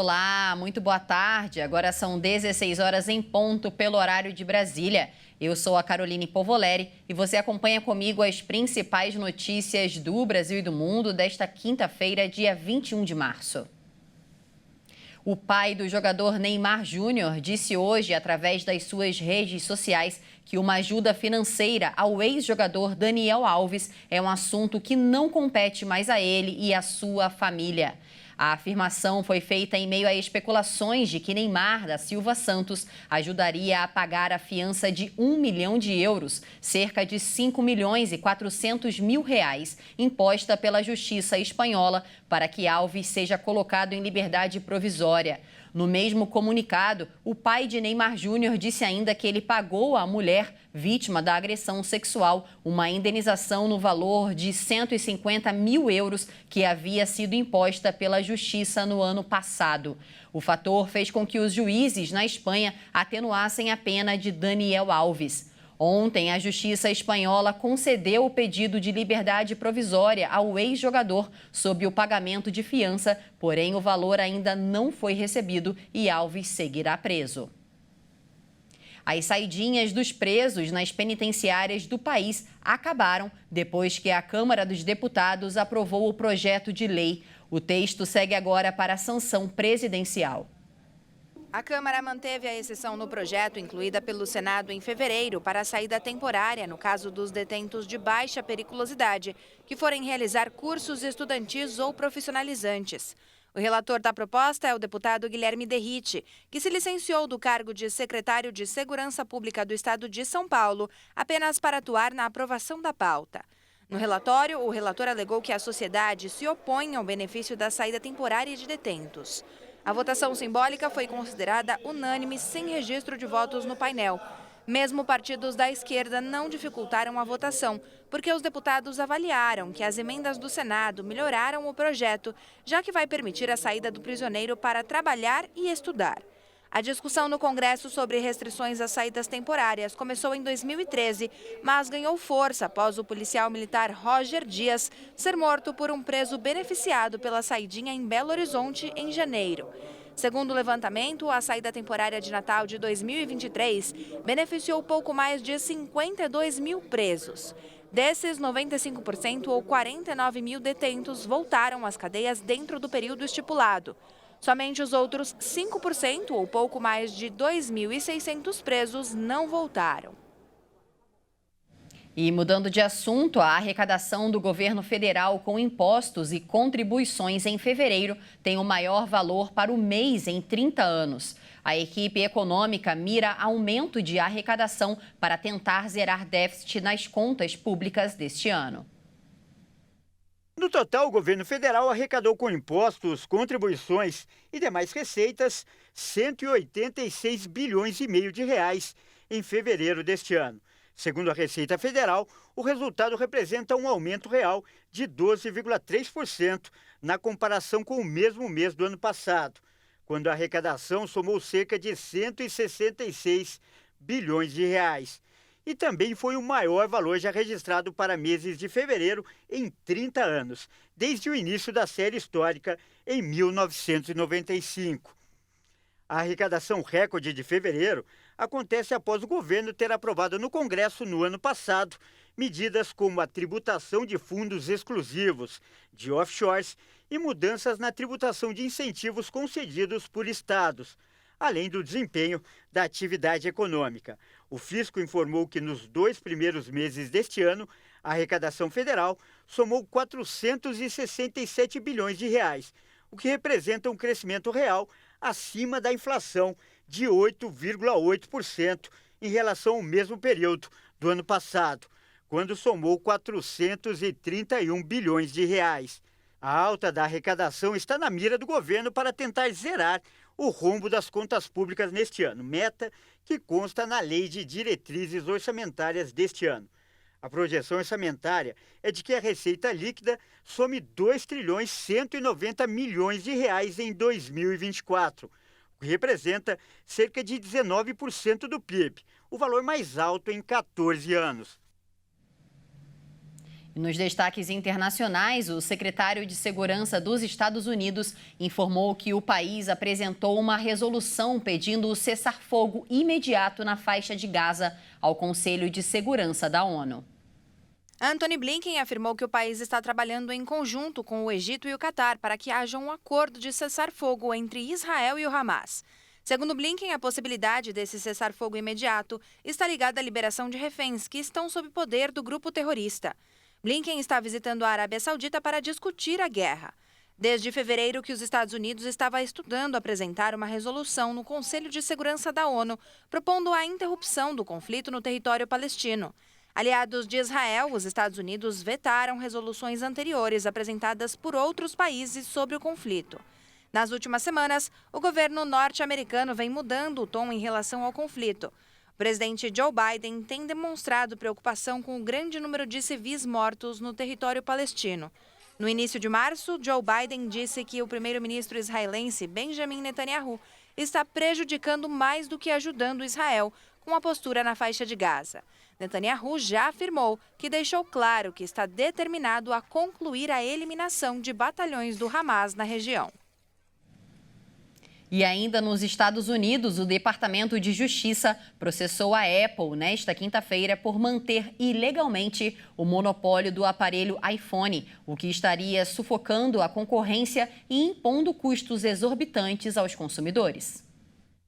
Olá, muito boa tarde. Agora são 16 horas em ponto pelo horário de Brasília. Eu sou a Caroline Povoleri e você acompanha comigo as principais notícias do Brasil e do mundo desta quinta-feira, dia 21 de março. O pai do jogador Neymar Júnior disse hoje, através das suas redes sociais, que uma ajuda financeira ao ex-jogador Daniel Alves é um assunto que não compete mais a ele e à sua família. A afirmação foi feita em meio a especulações de que Neymar da Silva Santos ajudaria a pagar a fiança de 1 milhão de euros, cerca de 5 milhões e 400 mil reais, imposta pela Justiça espanhola para que Alves seja colocado em liberdade provisória. No mesmo comunicado, o pai de Neymar Júnior disse ainda que ele pagou à mulher vítima da agressão sexual uma indenização no valor de 150 mil euros que havia sido imposta pela Justiça no ano passado. O fator fez com que os juízes na Espanha atenuassem a pena de Daniel Alves. Ontem, a Justiça espanhola concedeu o pedido de liberdade provisória ao ex-jogador sob o pagamento de fiança, porém o valor ainda não foi recebido e Alves seguirá preso. As saidinhas dos presos nas penitenciárias do país acabaram depois que a Câmara dos Deputados aprovou o projeto de lei. O texto segue agora para a sanção presidencial. A Câmara manteve a exceção no projeto incluída pelo Senado em fevereiro para a saída temporária no caso dos detentos de baixa periculosidade que forem realizar cursos estudantis ou profissionalizantes. O relator da proposta é o deputado Guilherme Derrite, que se licenciou do cargo de secretário de Segurança Pública do Estado de São Paulo apenas para atuar na aprovação da pauta. No relatório, o relator alegou que a sociedade se opõe ao benefício da saída temporária de detentos. A votação simbólica foi considerada unânime sem registro de votos no painel. Mesmo partidos da esquerda não dificultaram a votação, porque os deputados avaliaram que as emendas do Senado melhoraram o projeto, já que vai permitir a saída do prisioneiro para trabalhar e estudar. A discussão no Congresso sobre restrições às saídas temporárias começou em 2013, mas ganhou força após o policial militar Roger Dias ser morto por um preso beneficiado pela saidinha em Belo Horizonte em janeiro. Segundo o levantamento, a saída temporária de Natal de 2023 beneficiou pouco mais de 52 mil presos. Desses, 95% ou 49 mil detentos voltaram às cadeias dentro do período estipulado. Somente os outros 5%, ou pouco mais de 2.600 presos, não voltaram. E mudando de assunto, a arrecadação do governo federal com impostos e contribuições em fevereiro tem o maior valor para o mês em 30 anos. A equipe econômica mira aumento de arrecadação para tentar zerar déficit nas contas públicas deste ano. No total, o governo federal arrecadou com impostos, contribuições e demais receitas 186 bilhões e meio de reais em fevereiro deste ano. Segundo a Receita Federal, o resultado representa um aumento real de 12,3% na comparação com o mesmo mês do ano passado, quando a arrecadação somou cerca de 166 bilhões de reais. E também foi o maior valor já registrado para meses de fevereiro em 30 anos, desde o início da série histórica em 1995. A arrecadação recorde de fevereiro acontece após o governo ter aprovado no Congresso no ano passado medidas como a tributação de fundos exclusivos, de offshores e mudanças na tributação de incentivos concedidos por estados, além do desempenho da atividade econômica. O fisco informou que nos 2 primeiros meses deste ano, a arrecadação federal somou 467 bilhões de reais, o que representa um crescimento real acima da inflação de 8,8% em relação ao mesmo período do ano passado, quando somou 431 bilhões de reais. A alta da arrecadação está na mira do governo para tentar zerar o rombo das contas públicas neste ano, meta que consta na Lei de Diretrizes Orçamentárias deste ano. A projeção orçamentária é de que a receita líquida some 2 trilhões 190 milhões de reais em 2024, o que representa cerca de 19% do PIB, o valor mais alto em 14 anos. E nos destaques internacionais, o secretário de Segurança dos Estados Unidos informou que o país apresentou uma resolução pedindo o cessar-fogo imediato na faixa de Gaza ao Conselho de Segurança da ONU. Antony Blinken afirmou que o país está trabalhando em conjunto com o Egito e o Catar para que haja um acordo de cessar-fogo entre Israel e o Hamas. Segundo Blinken, a possibilidade desse cessar-fogo imediato está ligada à liberação de reféns que estão sob poder do grupo terrorista. Blinken está visitando a Arábia Saudita para discutir a guerra. Desde fevereiro que os Estados Unidos estava estudando apresentar uma resolução no Conselho de Segurança da ONU, propondo a interrupção do conflito no território palestino. Aliados de Israel, os Estados Unidos vetaram resoluções anteriores apresentadas por outros países sobre o conflito. Nas últimas semanas, o governo norte-americano vem mudando o tom em relação ao conflito. O presidente Joe Biden tem demonstrado preocupação com o grande número de civis mortos no território palestino. No início de março, Joe Biden disse que o primeiro-ministro israelense Benjamin Netanyahu está prejudicando mais do que ajudando Israel com a postura na faixa de Gaza. Netanyahu já afirmou que deixou claro que está determinado a concluir a eliminação de batalhões do Hamas na região. E ainda nos Estados Unidos, o Departamento de Justiça processou a Apple nesta quinta-feira por manter ilegalmente o monopólio do aparelho iPhone, o que estaria sufocando a concorrência e impondo custos exorbitantes aos consumidores.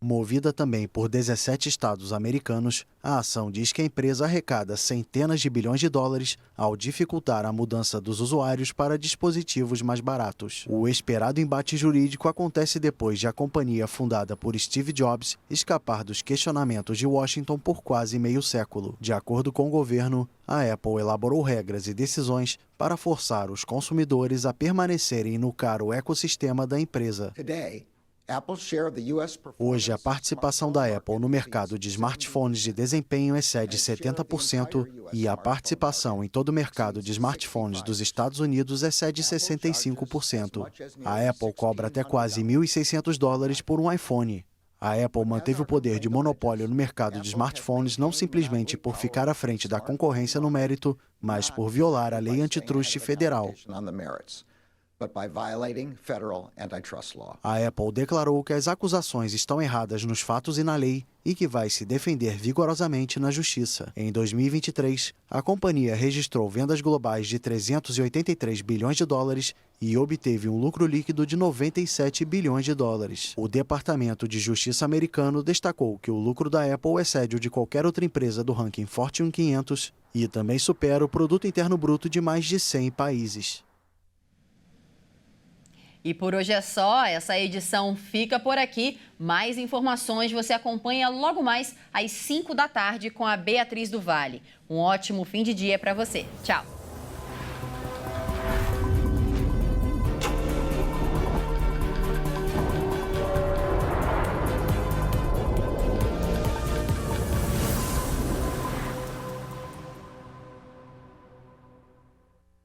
Movida também por 17 estados americanos, a ação diz que a empresa arrecada centenas de bilhões de dólares ao dificultar a mudança dos usuários para dispositivos mais baratos. O esperado embate jurídico acontece depois de a companhia fundada por Steve Jobs escapar dos questionamentos de Washington por quase meio século. De acordo com o governo, a Apple elaborou regras e decisões para forçar os consumidores a permanecerem no caro ecossistema da empresa. Hoje, a participação da Apple no mercado de smartphones de desempenho excede 70% e a participação em todo o mercado de smartphones dos Estados Unidos excede 65%. A Apple cobra até quase $1.600 por um iPhone. A Apple manteve o poder de monopólio no mercado de smartphones não simplesmente por ficar à frente da concorrência no mérito, mas por violar a lei antitruste federal. A Apple declarou que as acusações estão erradas nos fatos e na lei e que vai se defender vigorosamente na justiça. Em 2023, a companhia registrou vendas globais de 383 bilhões de dólares e obteve um lucro líquido de 97 bilhões de dólares. O Departamento de Justiça americano destacou que o lucro da Apple excede o de qualquer outra empresa do ranking Fortune 500 e também supera o produto interno bruto de mais de 100 países. E por hoje é só, essa edição fica por aqui. Mais informações você acompanha logo mais às 5 da tarde com a Beatriz do Vale. Um ótimo fim de dia para você. Tchau!